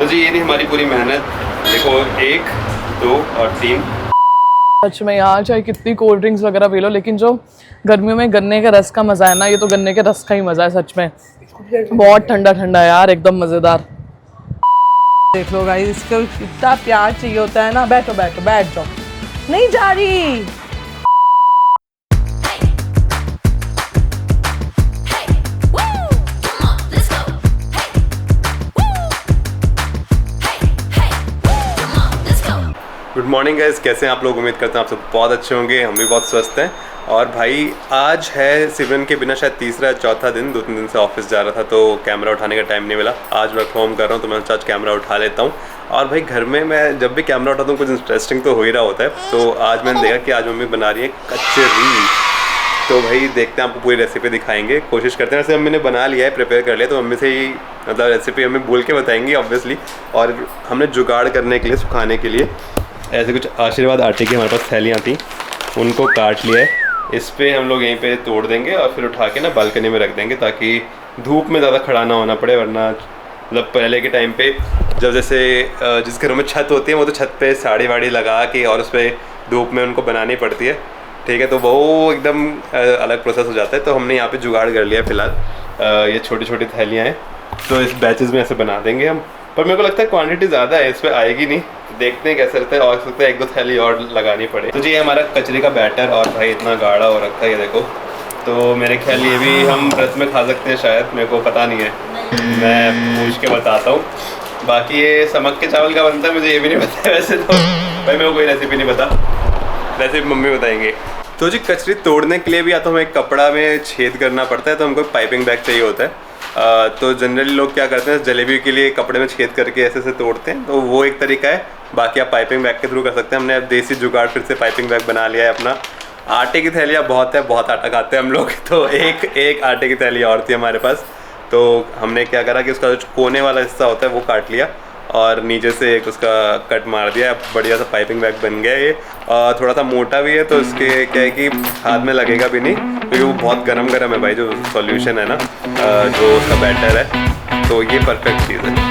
तो जी ये थी हमारी पूरी मेहनत। देखो 1 2 और 3। सच में यार चाहे कितनी कोल्ड ड्रिंक्स वगैरह पी लो, लेकिन जो गर्मियों में गन्ने के रस का मजा है ना, ये तो गन्ने के रस का ही मजा है सच में। बहुत ठंडा ठंडा यार, एकदम मजेदार। देख लो गाइस, इसको इतना प्यार चाहिए होता है ना। बैठो बैठो बैठ जाओ, नहीं जा रही। गुड मॉर्निंग गाइस, कैसे हैं आप लोग? उम्मीद करते हैं आप सब बहुत अच्छे होंगे, हम भी बहुत स्वस्थ हैं। और भाई आज है सिमरन के बिना शायद तीसरा या चौथा दिन। 2-3 दिन से ऑफिस जा रहा था तो कैमरा उठाने का टाइम नहीं मिला। आज वर्क फ्रॉम कर रहा हूँ तो मैं आज कैमरा उठा लेता हूँ। और भाई घर में मैं जब भी कैमरा उठाता हूँ कुछ इंटरेस्टिंग तो हो ही रहा होता है। तो आज मैंने देखा कि आज मम्मी बना रही है कचरी। तो भाई देखते हैं, आपको पूरी रेसिपी दिखाएंगे, कोशिश करते हैं। वैसे मम्मी ने बना लिया है, प्रिपेयर कर लिया, तो मम्मी से ही मतलब रेसिपी हमें बोल के बताएंगी ऑब्वियसली। और हमने जुगाड़ करने के लिए, सुखाने के लिए ऐसे कुछ आशीर्वाद आटे की हमारे पास थैलियाँ थी, उनको काट लिया है। इस पर हम लोग यहीं पे तोड़ देंगे और फिर उठा के ना बालकनी में रख देंगे, ताकि धूप में ज़्यादा खड़ा ना होना पड़े। वरना मतलब पहले के टाइम पे जब जैसे जिस घरों में छत होती है वो तो छत पे साड़ी वाड़ी लगा के और उस पर धूप में उनको बनानी पड़ती है, ठीक है। तो वो एकदम अलग प्रोसेस हो जाता है। तो हमने यहाँ पे जुगाड़ कर लिया फिलहाल। ये छोटी छोटी थैलियाँ हैं तो इस बैचेस में ऐसे बना देंगे हम। पर मेरे को लगता है क्वांटिटी ज़्यादा है, इस पर आएगी नहीं। देखते हैं कैसे रहता है, और सकता है 1-2 थैली और लगानी पड़े। तो जी हमारा कचरे का बैटर, और भाई इतना गाढ़ा हो रखा है ये देखो। तो मेरे ख्याल ये भी हम व्रत में खा सकते हैं शायद, मेरे को पता नहीं है, मैं पूछ के बताता हूँ। बाकी ये समक के चावल का बनता है, मुझे ये भी नहीं पता है वैसे तो। भाई मेरे को कोई रेसिपी नहीं पता, रेसिपी मम्मी बताएंगे। तो जी कचरी तोड़ने के लिए भी या तो हमें कपड़ा में छेद करना पड़ता है, तो हमको पाइपिंग बैग चाहिए होता है। तो जनरली लोग क्या करते हैं, जलेबी के लिए कपड़े में छेद करके ऐसे से तोड़ते हैं, तो वो एक तरीका है। बाकी आप पाइपिंग बैग के थ्रू कर सकते हैं। हमने अब देसी जुगाड़ फिर से पाइपिंग बैग बना लिया है अपना। आटे की थैलियाँ बहुत है, बहुत आटा खाते हैं हम लोग, तो एक आटे की थैली और थी हमारे पास। तो हमने क्या करा कि उसका जो कोने वाला हिस्सा होता है वो काट लिया और नीचे से एक उसका कट मार दिया। बढ़िया सा पाइपिंग बैग बन गया ये। थोड़ा सा मोटा भी है, तो इसके क्या है कि हाथ में लगेगा भी नहीं, क्योंकि वो बहुत गरम गरम है भाई, जो सॉल्यूशन है ना, जो उसका बैटर है। तो ये परफेक्ट चीज़ है।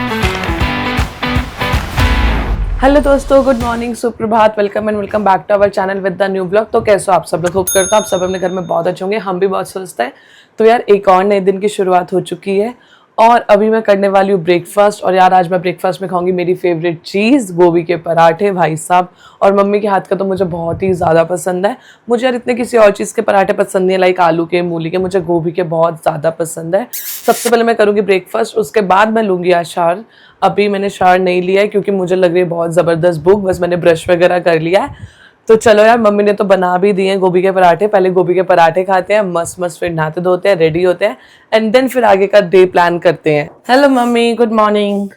हेलो दोस्तों, गुड मॉर्निंग, सुप्रभात, welcome and welcome back to our channel with the new blog. तो कैसे हो आप सब लोग? होप करता हूँ आप सब अपने घर में बहुत अच्छे होंगे, हम भी बहुत स्वस्थ हैं। तो यार एक और नए दिन की शुरुआत हो चुकी है और अभी मैं करने वाली हूँ ब्रेकफास्ट। और यार आज मैं ब्रेकफास्ट में खाऊंगी मेरी फेवरेट चीज़, गोभी के पराठे भाई साहब। और मम्मी के हाथ का तो मुझे बहुत ही ज़्यादा पसंद है। मुझे यार इतने किसी और चीज़ के पराठे पसंद नहीं है, लाइक आलू के, मूली के, मुझे गोभी के बहुत ज़्यादा पसंद है। सबसे पहले मैं करूँगी ब्रेकफास्ट, उसके बाद मैं लूँगी आज शावर। अभी मैंने शावर नहीं लिया है क्योंकि मुझे लग रही है बहुत ज़बरदस्त भूख, बस मैंने ब्रश वगैरह कर लिया है। तो चलो यार, मम्मी ने तो बना भी दिए हैं गोभी के पराठे। पहले गोभी के पराठे खाते हैं मस्त मस्त, फिर नहाते धोते हैं, रेडी होते हैं, एंड देन फिर आगे का डे प्लान करते हैं। Hello mummy, good morning.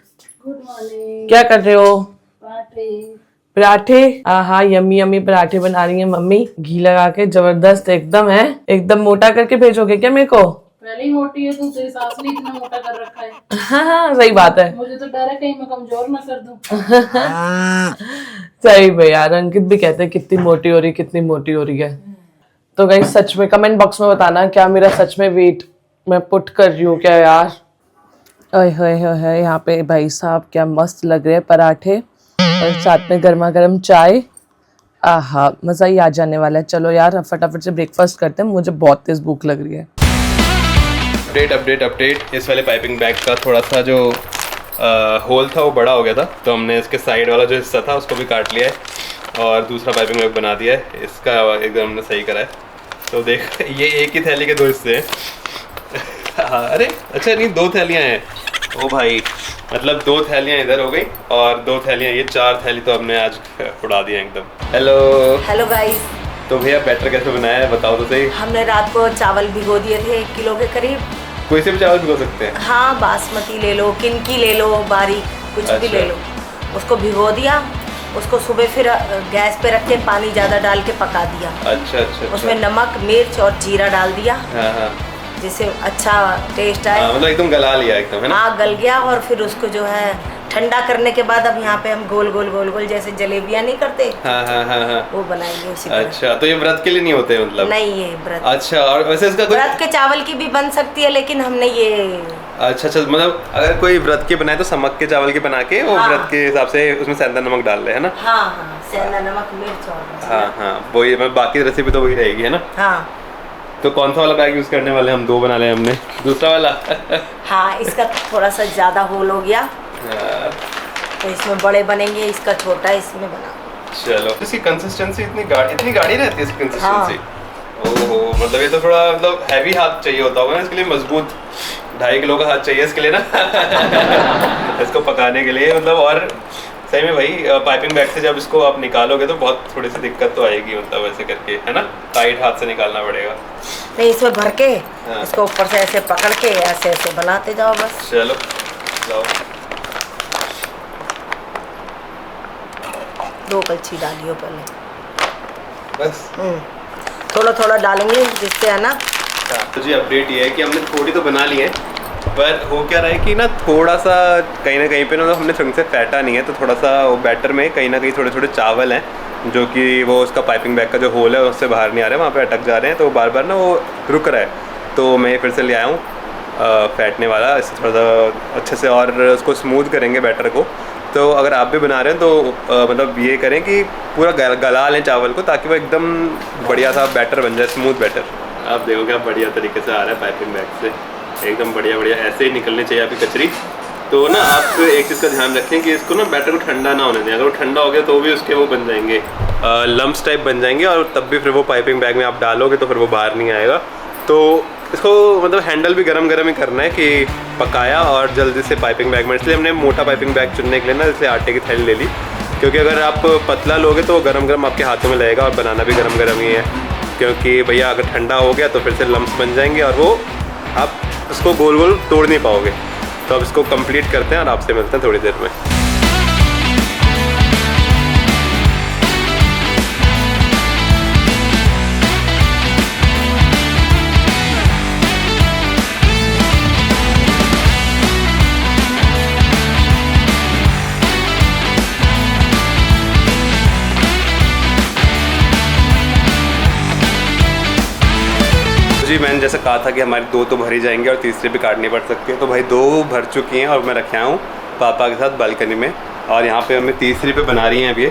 Good morning. क्या कर रहे हो? पराठे। हाँ, यम्मी यम्मी पराठे बना रही है मम्मी, घी लगा के, जबरदस्त एकदम है। एकदम मोटा करके भेजोगे क्या मेरे को? पहले ही मोटी है तू, तेरी सास ने इतना मोटा कर रखा है। हाँ सही बात है। मुझे तो डर है कहीं मैं कमजोर ना कर दूं। सही में यार, अंकित भी कहते हैं कितनी मोटी हो रही, कितनी मोटी हो रही है। तो गाइस सच में कमेंट बॉक्स में बताना क्या मेरा सच में वेट मैं पुट कर रही हूँ क्या यार। ओए यहाँ पे भाई साहब क्या मस्त लग रहे हैं पराठे, और साथ में गर्मा गर्म चाय। आहा, मज़ा ही आ जाने वाला है। चलो यार फटाफट से ब्रेकफास्ट करते हैं, मुझे बहुत तेज़ भूख लग रही है। अपडेट। इस वाले पाइपिंग बैग का थोड़ा सा जो होल था वो बड़ा हो गया था, तो हमने इसके साइड वाला जो हिस्सा था उसको भी काट लिया है और दूसरा पाइपिंग बैग बना दिया है। इसका एकदम हमने सही करा है। तो देख ये एक ही थैली के 2 हिस्से हैं। हाँ, अरे अच्छा नहीं, 2 थैलियाँ हैं। ओ भाई, मतलब 2 थैलियाँ इधर हो गई और 2 थैलियाँ ये, 4 थैली तो हमने आज उड़ा दिया एकदम। Hello guys. तो भैया बैटर कैसे बनाया है बताओ तो सही। हमने रात को चावल भिगो दिए थे 1 किलो के करीब। कोई से भी चावल भिगो सकते हैं? हाँ, बासमती ले लो, किनकी ले लो, बारीक कुछ भी ले लो। उसको भिगो दिया, उसको सुबह फिर गैस पे रख के पानी ज़्यादा डाल के पका दिया। अच्छा। उसमें नमक, मिर्च और जीरा डाल दिया। हाँ। जिससे अच्छा टेस्ट आए। मतलब एकदम गला लिया एकदम, है ना? हाँ, गल गया। और फिर उसको जो है ठंडा करने के बाद अब यहाँ पे हम गोल गोल जैसे जलेबियाँ नहीं करते। हाँ। वो बनाएंगे उसी अच्छा, तो ये व्रत के लिए नहीं होते मतलब? नहीं, ये व्रत। अच्छा, और वैसे इसका व्रत के चावल की भी बन सकती है, लेकिन हमने ये अच्छा अच्छा, मतलब अगर कोई व्रत के बनाए तो समक के चावल के बना के वो हाँ। व्रत के हिसाब से उसमें सेंधा नमक डाल रहे है ना। हाँ हाँ, सेंधा नमक, मिर्च और मसाला। हाँ हाँ, वही मतलब बाकी रेसिपी तो वही रहेगी है ना। हाँ तो कौन सा वाला बैग यूज करने वाले हम? 2 बना ले हमने, दूसरा वाला। हाँ, इसका थोड़ा सा ज़्यादा होल हो गया तो इसमें बड़े बनेंगे, इसका छोटा इसमें बना। चलो, इसकी कंसिस्टेंसी इतनी गाढ़ी रहती है इसकी कंसिस्टेंसी। हाँ। ओहो, मतलब ये तो थोड़ा मतलब हैवी हाथ चाहिए होता होगा ना इसके लिए, मजबूत 2.5 किलो का हाथ चाहिए इसके लिए ना। इसको पकाने के लिए मतलब। और सही में भाई पाइपिंग बैग से जब इसको आप निकालोगे तो बहुत थोड़ी सी दिक्कत तो आएगी, मतलब ऐसे करके है ना, टाइट हाथ से निकालना पड़ेगा। नहीं, इसमें भर के हाँ। इसको ऊपर से ऐसे पकड़ के ऐसे ऐसे बनाते जाओ बस। चलो लाओ। 2 कलछी डालियो पहले, बस। थोड़ा थोड़ा डालेंगे जिससे है ना। तो जी अपडेट ये है कि हमने थोड़ी तो बना ली है, पर हो क्या रहा है कि ना थोड़ा सा कहीं ना कहीं पे ना हमने ढंग से फैटा नहीं है, तो थोड़ा सा वो बैटर में कहीं ना कहीं थोड़े थोड़े चावल हैं जो कि वो उसका पाइपिंग बैग का जो होल है उससे बाहर नहीं आ रहे, वहाँ पे अटक जा रहे हैं, तो बार बार ना वो रुक रहा है। तो मैं फिर से ले आया हूँ फैटने वाला, इससे थोड़ा सा अच्छे से और उसको स्मूथ करेंगे बैटर को। तो अगर आप भी बना रहे हैं तो मतलब ये करें कि पूरा गला लें चावल को, ताकि वो एकदम बढ़िया सा बैटर बन जाए, स्मूथ बैटर। आप देखो क्या बढ़िया तरीके से आ रहा है पाइपिंग बैग से, एकदम बढ़िया बढ़िया ऐसे ही निकलनी चाहिए आपकी कचरी। तो ना आप एक चीज़ का ध्यान रखें कि इसको ना बैटर को ठंडा ना होने दें, अगर वो ठंडा हो गया तो भी उसके वो बन जाएंगे, लम्प्स टाइप बन जाएंगे, और तब भी फिर वो पाइपिंग बैग में आप डालोगे तो फिर वो बाहर नहीं आएगा। तो इसको मतलब हैंडल भी गरम गरम ही करना है कि पकाया और जल्दी से पाइपिंग बैग में, इसलिए हमने मोटा पाइपिंग बैग चुनने के लिए ना इसलिए आटे की थैली ले ली, क्योंकि अगर आप पतला लोगे तो गरम गरम आपके हाथों में लगेगा और बनाना भी गरम गरम ही है, क्योंकि भैया अगर ठंडा हो गया तो फिर से लम्प्स बन जाएंगे और वो आप उसको गोल गोल तोड़ नहीं पाओगे। तो अब इसको कंप्लीट करते हैं और आपसे मिलते हैं थोड़ी देर में। जी मैंने जैसे कहा था कि हमारी 2 तो भरी जाएंगे और तीसरी भी काटनी पड़ सकती है, तो भाई 2 भर चुकी हैं और मैं रखे हूँ पापा के साथ बालकनी में, और यहाँ पे हमें तीसरी पे बना रही हैं अब ये।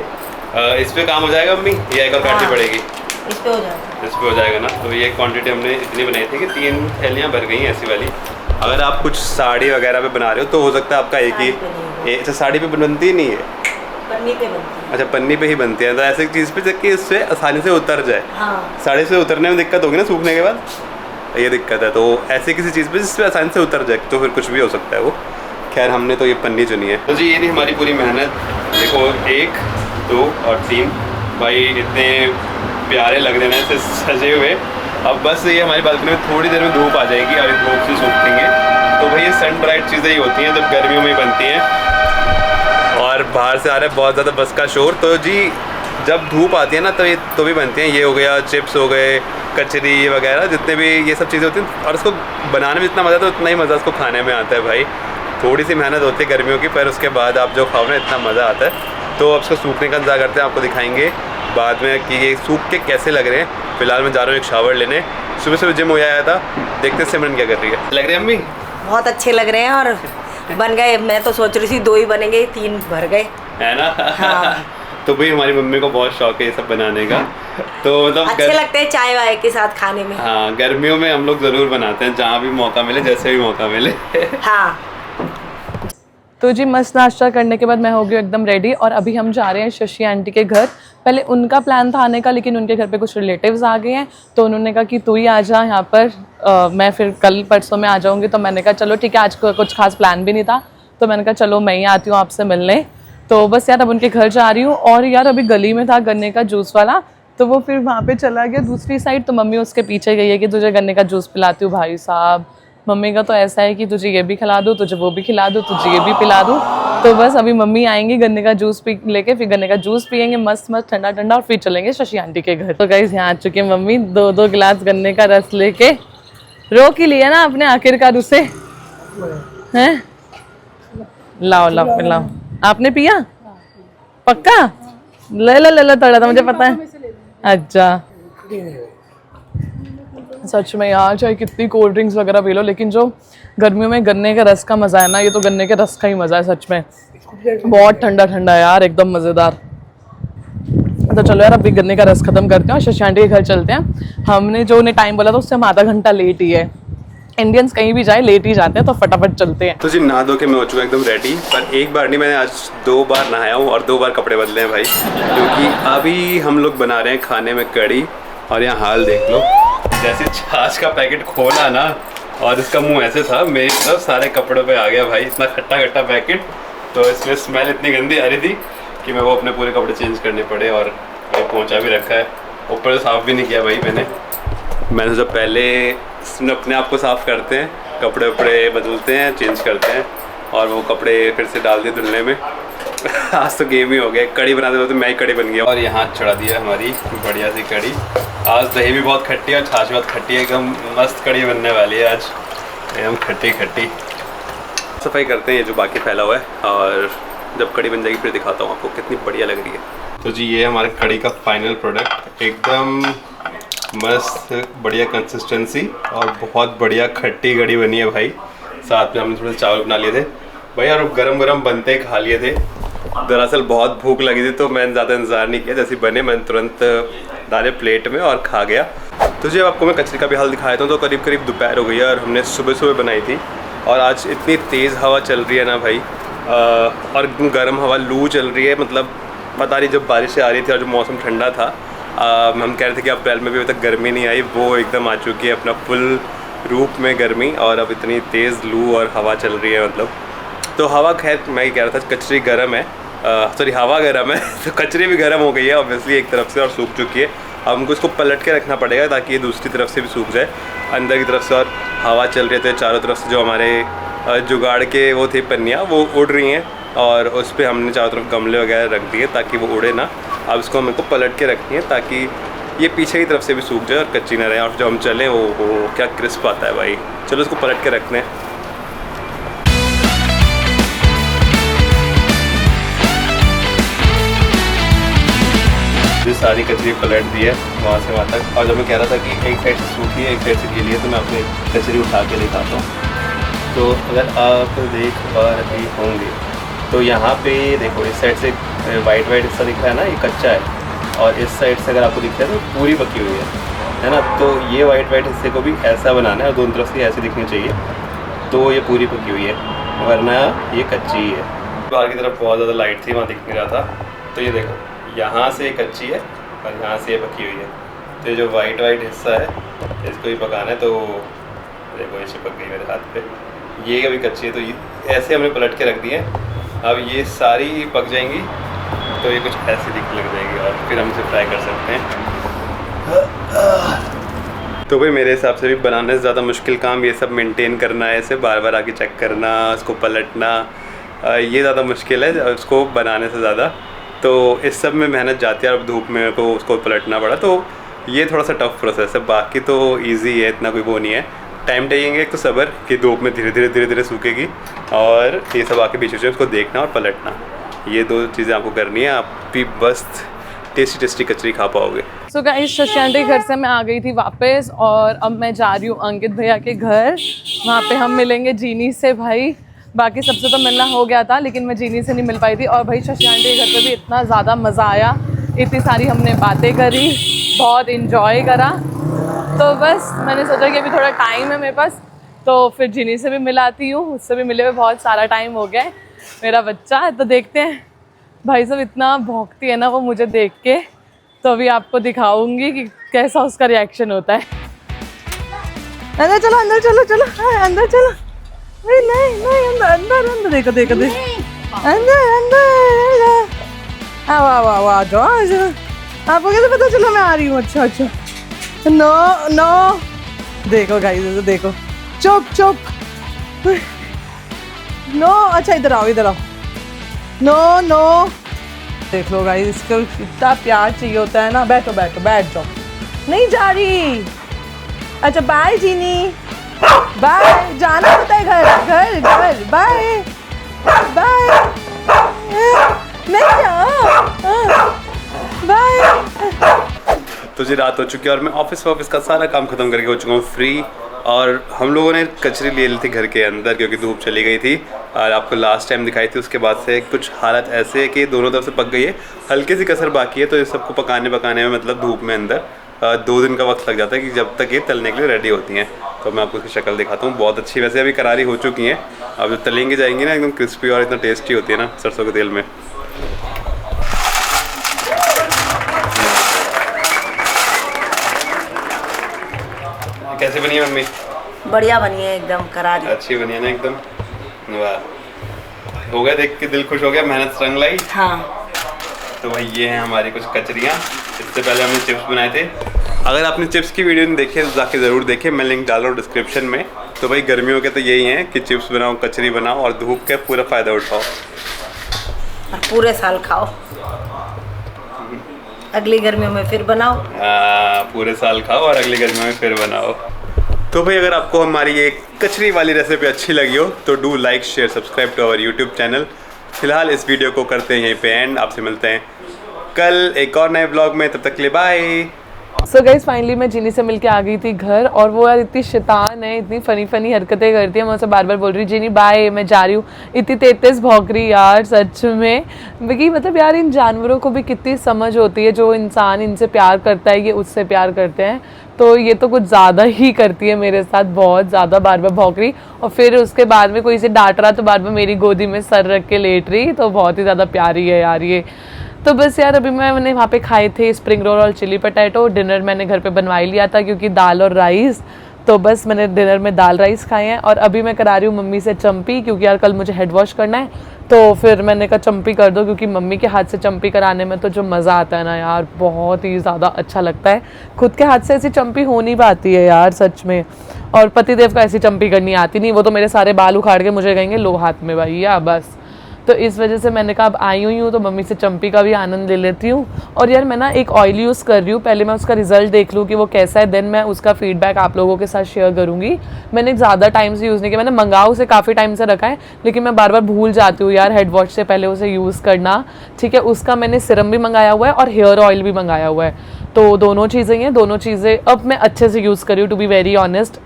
इस पे काम हो जाएगा मम्मी, ये एक और काटनी पड़ेगी? इस पे हो जाएगा, इस पे हो जाएगा ना। तो ये क्वांटिटी हमने इतनी बनाई थी कि 3 थैलियाँ भर गई हैं ऐसी वाली। अगर आप कुछ साड़ी वगैरह पे बना रहे हो तो हो सकता है आपका एक ही, अच्छा साड़ी पे बनती ही नहीं है, पन्नी पे बनती है। अच्छा पन्नी पे ही बनती है, तो ऐसी चीज़ पे कि इससे आसानी से उतर जाए। हाँ। साड़ी से उतरने में दिक्कत होगी ना सूखने के बाद, ये दिक्कत है। तो ऐसी किसी चीज़ पे जिससे आसानी से उतर जाए तो फिर कुछ भी हो सकता है वो। खैर हमने तो ये पन्नी चुनी है। तो जी ये थी हमारी पूरी मेहनत, देखो 1 2 और 3 भाई इतने प्यारे लग रहे हैं ऐसे सजे हुए। अब बस ये हमारी बालकनी में थोड़ी देर में धूप आ जाएगी और इस धूप से सूखेंगे। तो भाई ये सन ड्राइड चीज़ें ही होती हैं जब गर्मियों में बनती हैं। और बाहर से आ रहा है बहुत ज़्यादा बस का शोर, तो जी जब धूप आती है ना तो ये तो भी बनती हैं। ये हो गया, चिप्स हो गए, कचरी वगैरह जितने भी ये सब चीज़ें होती हैं, और उसको बनाने में जितना मज़ा आता है उतना ही मज़ा उसको खाने में आता है भाई। थोड़ी सी मेहनत होती है गर्मियों की, पर उसके बाद आप जो खाओ ना इतना मज़ा आता है। तो अब उसको सूखने का इंतजार करते हैं, आपको दिखाएंगे बाद में कि ये सूख के कैसे लग रहे हैं। फिलहाल मैं जा रहा हूँ एक शावर लेने, सुबह सुबह जिम हो आया था, देखते सिमरन क्या कर रही है। लग रहे हैं अम्मी? बहुत अच्छे लग रहे हैं और बन गए। मैं तो सोच रही थी 2 ही बनेंगे, 3 भर गए, है ना। हाँ। तो भाई हमारी मम्मी को बहुत शौक है ये सब बनाने का, तो मतलब अच्छे लगते हैं चाय वाय के साथ खाने में। हाँ गर्मियों में हम लोग ज़रूर बनाते हैं, जहाँ भी मौका मिले, जैसे भी मौका मिले। हाँ। तो जी मस्त नाश्ता करने के बाद मैं हो गई एकदम रेडी, और अभी हम जा रहे हैं शशि आंटी के घर। पहले उनका प्लान था आने का, लेकिन उनके घर पे कुछ रिलेटिव्स आ गए हैं, तो उन्होंने कहा कि तू ही आ जा यहाँ पर, मैं फिर कल परसों में आ जाऊँगी। तो मैंने कहा चलो ठीक है, आज कुछ खास प्लान भी नहीं था, तो मैंने कहा चलो मैं ही आती हूँ आपसे मिलने। तो बस यार अब उनके घर जा रही हूँ। और यार अभी गली में था गन्ने का जूस वाला, तो वो फिर वहाँ पे चला गया दूसरी साइड, तो मम्मी उसके पीछे गई है कि तुझे गन्ने का जूस पिलाती हूँ। भाई साहब मम्मी का तो ऐसा है कि तुझे ये भी खिला दूँ, तुझे वो भी खिला दूँ, तुझे ये भी पिला दूँ। तो बस अभी मम्मी आएंगी गन्ने का जूस पी लेके, फिर गन्ने का जूस पियेंगे मस्त मस्त ठंडा ठंडा, और फिर चलेंगे शशि आंटी के घर। तो गाइस यहाँ आ चुके हैं मम्मी 2-2 गिलास गन्ने का रस लेके। रोक ही लिया ना आपने आखिरकार उसे, हैं? लाओ लाओ पिलाओ। आपने पिया पक्का? ले लो थोड़ा, तो मुझे पता है। अच्छा सच में यार चाहे कितनी कोल्ड ड्रिंक्स वगैरह पी लो, लेकिन जो गर्मियों में गन्ने के रस का मज़ा है ना, ये तो गन्ने के रस का ही मज़ा है सच में। बहुत ठंडा ठंडा है यार, एकदम मज़ेदार। तो चलो यार अभी गन्ने का रस खत्म करते हैं और शशि आंटी के घर चलते हैं। हमने जो उन्हें टाइम बोला था उससे हम आधा घंटा लेट ही है। इंडियंस कहीं भी जाए लेट ही जाते हैं, तो फटाफट चलते हैं। तो जी नहा धो के मैं हो चुका एकदम रेडी, पर एक बार नहीं, मैंने आज 2 बार नहाया हूँ और 2 बार कपड़े बदले हैं भाई, क्योंकि अभी हम लोग बना रहे हैं खाने में कड़ी। और यहाँ हाल देख लो, जैसे छाछ का पैकेट खोला ना और इसका मुंह ऐसे था, मेरी तरफ सारे कपड़ों पे आ गया भाई, इतना खट्टा खट्टा पैकेट। तो इसमें स्मेल इतनी गंदी आ रही थी कि मैं वो अपने पूरे कपड़े चेंज करने पड़े और भाई पहुँचा भी रखा है, ऊपर से साफ़ भी नहीं किया भाई मैंने जब पहले अपने आप को साफ़ करते हैं, कपड़े वपड़े बदलते हैं, चेंज करते हैं और वो कपड़े फिर से डाल दिए धुलने में। आज तो गेम ही हो गया, कड़ी बनाते हुए तो मैं ही कड़ी बन गया। और यहाँ चढ़ा दिया हमारी बढ़िया सी कड़ी। आज दही भी बहुत खट्टी है और छाछ बहुत खट्टी है, एकदम मस्त कड़ी बनने वाली है आज, एकदम खट्टी खट्टी। सफाई करते हैं ये जो बाकी फैला हुआ है, और जब कड़ी बन जाएगी फिर दिखाता हूँ आपको कितनी बढ़िया लग रही है। तो जी ये हमारे कड़ी का फाइनल प्रोडक्ट, एकदम मस्त बढ़िया कंसिस्टेंसी और बहुत बढ़िया खट्टी कड़ी बनी है भाई। साथ में हमने थोड़े चावल बना लिए थे भाई और गरम गरम बनते खा लिए थे। दरअसल बहुत भूख लगी थी तो मैंने ज़्यादा इंतज़ार नहीं किया, जैसे बने मैंने तुरंत डाले प्लेट में और खा गया। तो जब आपको मैं कचरी का भी हाल दिखाया था तो करीब करीब दोपहर हो गई है और हमने सुबह सुबह बनाई थी। और आज इतनी तेज़ हवा चल रही है ना भाई, और गर्म हवा, लू चल रही है, मतलब पता नहीं जब बारिश आ रही थी और जो मौसम ठंडा था, हम कह रहे थे कि अप्रैल में भी अभी तक गर्मी नहीं आई, वो एकदम आ चुकी है अपना फुल रूप में गर्मी। और अब इतनी तेज़ लू और हवा चल रही है, मतलब तो हवा, खैर मैं ये कह रहा था कचरी गर्म है, सॉरी हवा गर्म है तो कचरी भी गर्म हो गई है ऑब्वियसली एक तरफ से और सूख चुकी है। अब हमको इसको पलट के रखना पड़ेगा ताकि ये दूसरी तरफ से भी सूख जाए, अंदर की तरफ से। और हवा चल रही है तो चारों तरफ से जो हमारे जुगाड़ के वो थे पन्नियाँ वो उड़ रही हैं और उस पर हमने चारों तरफ गमले वगैरह रख दिए ताकि वो उड़े ना। अब इसको हमको पलट के रखनी है ताकि ये पीछे की तरफ से भी सूख जाए और कच्ची ना रहे, और जब हम चलें वो क्या क्रिस्प आता है भाई। चलो इसको पलट के रखते हैं। ये सारी कचरी पलट दी है वहाँ से वहाँ तक, और जब मैं कह रहा था कि एक साइड से सूखी है एक साइड से गीली है तो मैं अपनी कचरी उठा के दिखाता हूँ। तो अगर आप देख पा रहे होंगे तो यहाँ पे देखो इस साइड से वाइट हिस्सा दिख रहा है ना, ये कच्चा है, और इस साइड से अगर आपको दिख रहा है तो पूरी पकी हुई है ना। तो ये वाइट हिस्से को भी ऐसा बनाना है और दोनों तरफ से ऐसे दिखनी चाहिए, तो ये पूरी पकी हुई है, वरना ये कच्ची है। बाहर की तरफ बहुत ज़्यादा लाइट थी, वहाँ दिख नहीं रहा था। तो ये देखो यहाँ से कच्ची है और यहाँ से पकी हुई है, तो ये जो वाइट हिस्सा है इसको भी पकाना है। तो देखो ये चिपक गई मेरे हाथ पे, ये अभी कच्ची है, तो ये ऐसे हमने पलट के रख दिए हैं। अब ये सारी पक जाएंगी तो ये कुछ ऐसे दिखने लग जाएगी और फिर हम इसे फ्राई कर सकते हैं। तो भाई मेरे हिसाब से भी बनाने से ज़्यादा मुश्किल काम ये सब मेंटेन करना है, इसे बार बार आके चेक करना, उसको पलटना, ये ज़्यादा मुश्किल है उसको बनाने से ज़्यादा। तो इस सब में मेहनत जाती है और धूप में मेरे को उसको पलटना पड़ा, तो ये थोड़ा सा टफ प्रोसेस है। बाकी तो ईजी है, इतना कोई वो नहीं है। टाइम टेकिंग एक तो सब्र कि धूप में धीरे धीरे सूखेगी, और ये सब आके बीच में उसको देखना और पलटना, ये 2 चीज़ें आपको करनी है, आप भी बस टेस्टी कचरी खा पाओगे। सो गाइस शशि आंटी के घर से मैं आ गई थी वापस और अब मैं जा रही हूँ अंकित भैया के घर। वहाँ पे हम मिलेंगे जीनी से भाई, बाकी सबसे तो मिलना हो गया था लेकिन मैं जीनी से नहीं मिल पाई थी। और भाई शशि आंटी के घर पे भी इतना ज़्यादा मज़ा आया, इतनी सारी हमने बातें करी, बहुत इन्जॉय करा। तो बस मैंने सोचा कि अभी थोड़ा टाइम है मेरे पास तो फिर जीनी से भी मिलाती हूँ, उससे भी मिले हुए बहुत सारा टाइम हो गया है। मेरा बच्चा है तो देखते हैं, भाई साहब इतना भौंकती है ना वो मुझे देख के, तो अभी आपको दिखाऊंगी कि कैसा उसका रिएक्शन होता है। अंदर चलो अंदर चलो चलो अंदर चलो, नहीं नहीं नहीं अंदर अंदर अंदर, देखो देखो देखो अंदर अंदर, आओ आओ आओ आ जाओ। आपको कैसे पता चला मैं आ रही हूँ? अच्छा अच्छा, नो नो, देखो गाइस देखो, चुप चुप, नो, अच्छा इधर आओ इधर आओ, नो नो, देख लो गाइस इसको इतना प्यार चाहिए होता है ना। बैठो बैठो बैठ जाओ, नहीं जा रही। अच्छा बाय जीनी, बाय, जाना होता है घर घर घर, बाय बाय, नहीं जाओ, बाय। तो जी रात हो चुकी है और मैं ऑफिस का सारा काम खत्म करके हो चुका हूँ फ्री, और हम लोगों ने कचरी ले ली थी घर के अंदर क्योंकि धूप चली गई थी। और आपको लास्ट टाइम दिखाई थी, उसके बाद से कुछ हालत ऐसे है कि दोनों तरफ से पक गई है, हल्की सी कसर बाकी है। तो इस सबको पकाने में मतलब धूप में अंदर 2 दिन का वक्त लग जाता है कि जब तक ये तलने के लिए रेडी होती हैं। तो मैं आपको इसकी शक्ल दिखाता हूँ, बहुत अच्छी वैसे अभी करारी हो चुकी हैं। अब जो तलेंगे जाएंगी ना एकदम क्रिस्पी और इतना टेस्टी होती है ना सरसों के तेल में। कैसे बनी है मम्मी? बढ़िया बनी है एकदम करारी। अच्छी बनी है ना एकदम, वाह। हो गया देख के दिल खुश हो गया, मेहनत रंग लाई। हाँ तो भाई ये हैं हमारी कुछ कचरियाँ। इससे पहले हमने चिप्स बनाए थे। अगर आपने चिप्स की वीडियो नहीं देखी है तो जाके ज़रूर देखें, मैं लिंक डाल रहा हूँ डिस्क्रिप्शन में। तो भाई गर्मियों के तो यही हैं कि चिप्स बनाओ, कचरी बनाओ और धूप का पूरा फ़ायदा उठाओ और पूरे साल खाओ, अगली गर्मियों में फिर बनाओ। पूरे साल खाओ और अगली गर्मियों में फिर बनाओ। तो भाई अगर आपको हमारी ये कचरी वाली रेसिपी अच्छी लगी हो तो do like share subscribe to our YouTube channel. फिलहाल इस वीडियो को करते हैं यहीं पे एंड। आपसे मिलते हैं कल एक और नए ब्लॉग में, तब तक के लिए बाय। सो गाइस फाइनली मैं जिनी से मिलके आ गई थी घर, और वो यार इतनी शैतान है, इतनी फनी हरकतें करती है। मैं उसे बार बार बोल रही जिनी बाय, मैं जा रही हूँ। इतनी तेज भौंक रही यार सच में। क्योंकि मतलब यार इन जानवरों को भी कितनी समझ होती है, जो इंसान इनसे प्यार करता है ये उससे प्यार करते हैं। तो ये तो कुछ ज़्यादा ही करती है मेरे साथ, बहुत ज़्यादा बार बार भौंक रही। और फिर उसके बाद में कोई इसे डांट रहा तो बार बार मेरी गोदी में सर रख के लेट रही। तो बहुत ही ज़्यादा प्यारी है यार ये। तो बस यार अभी मैंने वहाँ पे खाए थे स्प्रिंग रोल और चिली पटैटो। डिनर मैंने घर पे बनवा ही लिया था क्योंकि दाल और राइस। तो बस मैंने डिनर में दाल राइस खाए हैं। और अभी मैं करा रही हूँ मम्मी से चम्पी, क्योंकि यार कल मुझे हेड वॉश करना है। तो फिर मैंने कहा चम्पी कर दो, क्योंकि मम्मी के हाथ से चम्पी कराने में तो जो मज़ा आता है ना यार, बहुत ही ज़्यादा अच्छा लगता है। खुद के हाथ से ऐसी चम्पी हो नहीं पाती है यार सच में। और पतिदेव का ऐसी चम्पी करनी आती नहीं, वो तो मेरे सारे बाल उखाड़ के मुझे कहेंगे लो हाथ में भैया बस। तो इस वजह से मैंने कहा अब आई हुई हूँ तो मम्मी से चम्पी का भी आनंद ले लेती हूँ। और यार मैं ना एक ऑयल यूज़ कर रही हूँ, पहले मैं उसका रिजल्ट देख लूँ कि वो कैसा है, देन मैं उसका फीडबैक आप लोगों के साथ शेयर करूँगी। मैंने ज़्यादा टाइम से यूज़ नहीं किया, मैंने मंगाओ उसे काफ़ी टाइम से रखा है, लेकिन मैं बार बार भूल जाती हूँ यार हेड वॉश से पहले उसे यूज़ करना। ठीक है, उसका मैंने सिरम भी मंगाया हुआ है और हेयर ऑयल भी मंगाया हुआ है। तो दोनों चीज़ें हैं, दोनों चीज़ें अब मैं अच्छे से यूज़ कर रही हूँ to be very honest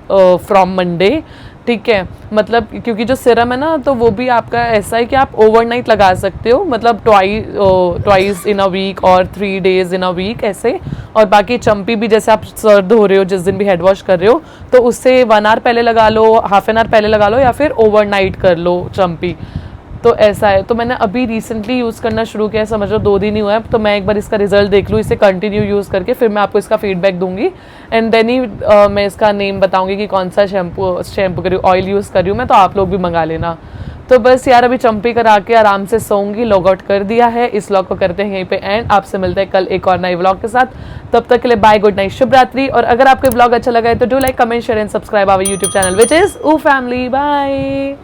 from Monday. ठीक है, मतलब क्योंकि जो सिरम है ना तो वो भी आपका ऐसा है कि आप ओवरनाइट लगा सकते हो, मतलब ट्वाइस इन अ वीक और 3 days इन अ वीक ऐसे। और बाकी चम्पी भी जैसे आप सर धो रहे हो जिस दिन भी हेड वॉश कर रहे हो तो उससे 1 hour पहले लगा लो, हाफ एन आवर पहले लगा लो, या फिर ओवरनाइट कर लो चम्पी। तो ऐसा है। तो मैंने अभी रिसेंटली यूज़ करना शुरू किया है, समझ लो 2 दिन ही हुआ है। तो मैं एक बार इसका रिजल्ट देख लूँ, इसे कंटिन्यू यूज़ करके फिर मैं आपको इसका फीडबैक दूंगी। एंड देन ही मैं इसका नेम बताऊंगी कि कौन सा शैम्पू करी ऑयल यूज़ कर रही हूँ मैं, तो आप लोग भी मंगा लेना। तो बस यार अभी चम्पी करा के आराम से सोऊंगी, लॉग आउट कर दिया है। इस व्लॉग को करते हैं यहीं पे एंड। आपसे मिलते हैं कल एक और नए व्लॉग के साथ, तब तक के लिए बाय, गुड नाइट, शुभ रात्रि। और अगर आपको व्लॉग अच्छा लगा है तो do like comment share and subscribe our YouTube channel which is uh family. Bye.